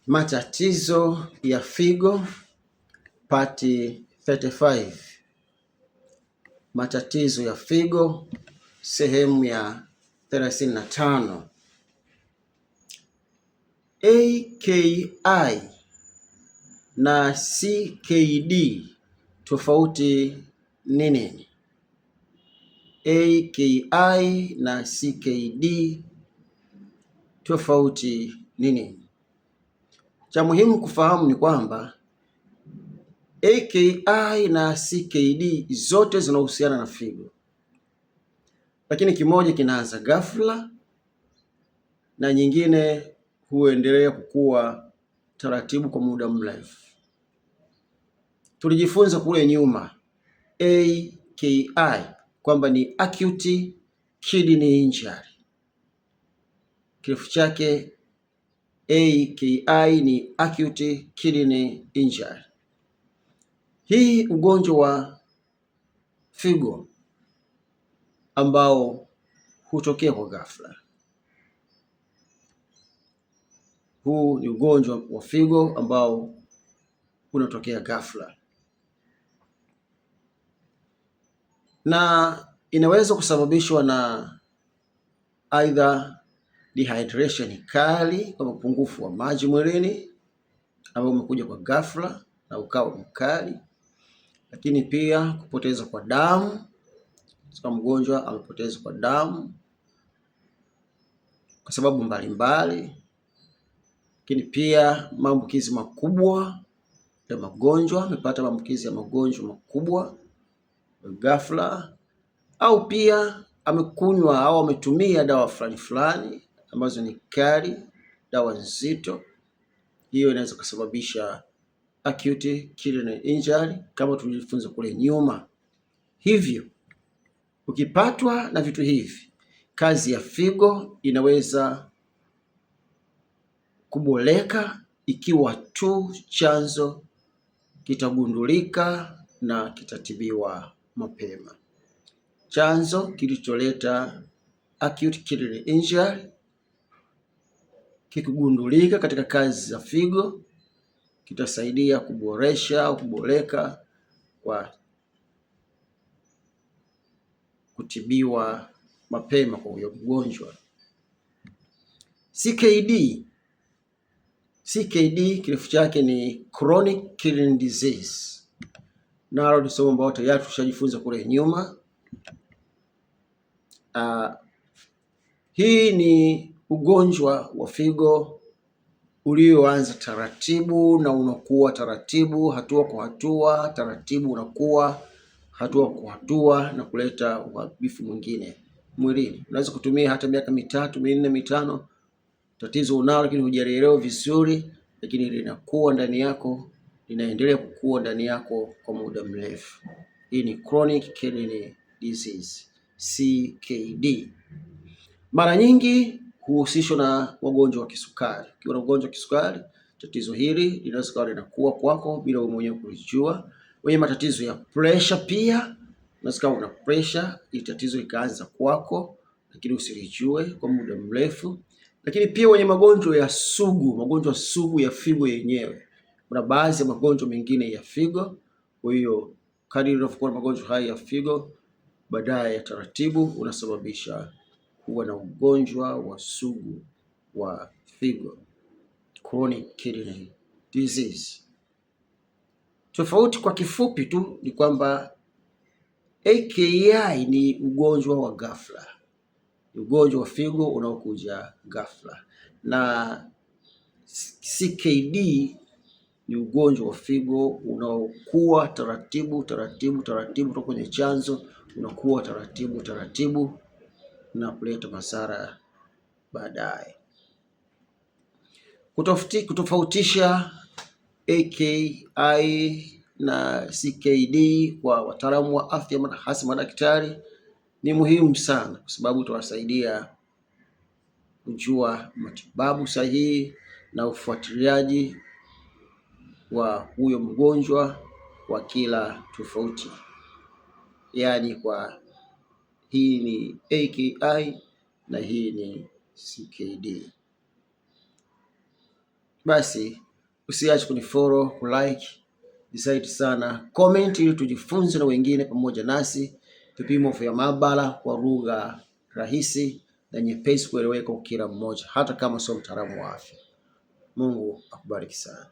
Matatizo ya figo part 35. Matatizo ya figo sehemu ya 35. AKI na CKD tofauti ni nini? AKI na CKD tofauti ni nini? Cha muhimu kufahamu ni kwamba AKI na CKD zote zinahusiana na figo, lakini kimoja kinaanza ghafla na nyingine huendelea kukua taratibu kwa muda mrefu. Tulijifunza kule nyuma AKI kwamba ni acute kidney injury. Kirefu chake AKI ni acute kidney injury. Hii ugonjwa wa figo ambao hutokea kwa ghafla. Huu ni ugonjwa wa figo ambao unatokea ghafla, na inaweza kusababishwa na aidha dehydration kali, kwa upungufu wa maji mwilini ambao umekuja kwa ghafla na ukawa mkali, lakini pia kupoteza kwa damu. Kama mgonjwa amepoteza kwa damu kwa sababu mbalimbali, lakini pia maambukizi makubwa ya magonjwa, amepata maambukizi ya magonjwa makubwa ghafla, au pia amekunywa au ametumia dawa fulani ambazo ni kali, dawa nzito. Hiyo inaweza kusababisha acute kidney injury kama tulijifunza kule nyuma. Hivyo ukipatwa na vitu hivi, kazi ya figo inaweza kuboleka ikiwa tu chanzo kitagundulika na kitatibiwa mapema. Chanzo kilicholeta acute kidney injury kikigundulika katika kazi za figo, kitasaidia kuboresha au kuboleka kwa kutibiwa mapema kwa huyo mgonjwa. CKD kirefu chake ni chronic kidney disease, nalo ni somo ambalo tayari tushajifunza kule nyuma. Hii ni ugonjwa wa figo ulioanza taratibu na unakuwa taratibu, hatua kwa hatua, taratibu unakuwa hatua kwa hatua na kuleta uharibifu mwingine mwilini. Unaweza kutumia hata miaka 3, 4, 5, tatizo unalo lakini hujalielewa vizuri, lakini linakuwa ndani yako, linaendelea kukua ndani yako kwa muda mrefu. Hii ni chronic kidney disease, CKD. Mara nyingi huhusishwa na wagonjwa wa kisukari. Ukiwa na ugonjwa wa kisukari, tatizo hili linaweza kuwa linakuwa kwako bila wewe mwenyewe kujua. Wenye matatizo ya pressure pia, unaweza kuwa una pressure, ili tatizo likaanza kwako lakini usilijue kwa muda mrefu. Lakini pia wenye magonjwa sugu ya figo yenyewe. Kuna baadhi ya magonjwa mengine ya figo. Kwa hiyo kadri unavyokuwa na magonjwa haya ya figo, baadaye ya taratibu unasababisha kuwa na ugonjwa wa sugu wa figo, chronic kidney disease. Tofauti kwa kifupi tu ni kwamba AKI ni ugonjwa wa ghafla, ni ugonjwa wa figo unaokuja ghafla, na CKD ni ugonjwa wa figo unaokuwa taratibu kutoka kwenye chanzo, unakuwa taratibu na kuleta madhara baadaye. Kutofautisha AKI na CKD kwa wataalamu wa afya, hasa madaktari, ni muhimu sana, kwa sababu tutawasaidia kujua matibabu sahihi na ufuatiliaji wa huyo mgonjwa wa kila tofauti. Yaani kwa hii ni AKI na hii ni CKD. Basi usiache kunifollow, kulike, decide sana, comment ili tujifunze na wengine pamoja nasi. Vipimo vya maabara kwa lugha rahisi na nyepesi kueleweka kwa kila mmoja, hata kama sio mtaalamu wa afya. Mungu akubariki sana.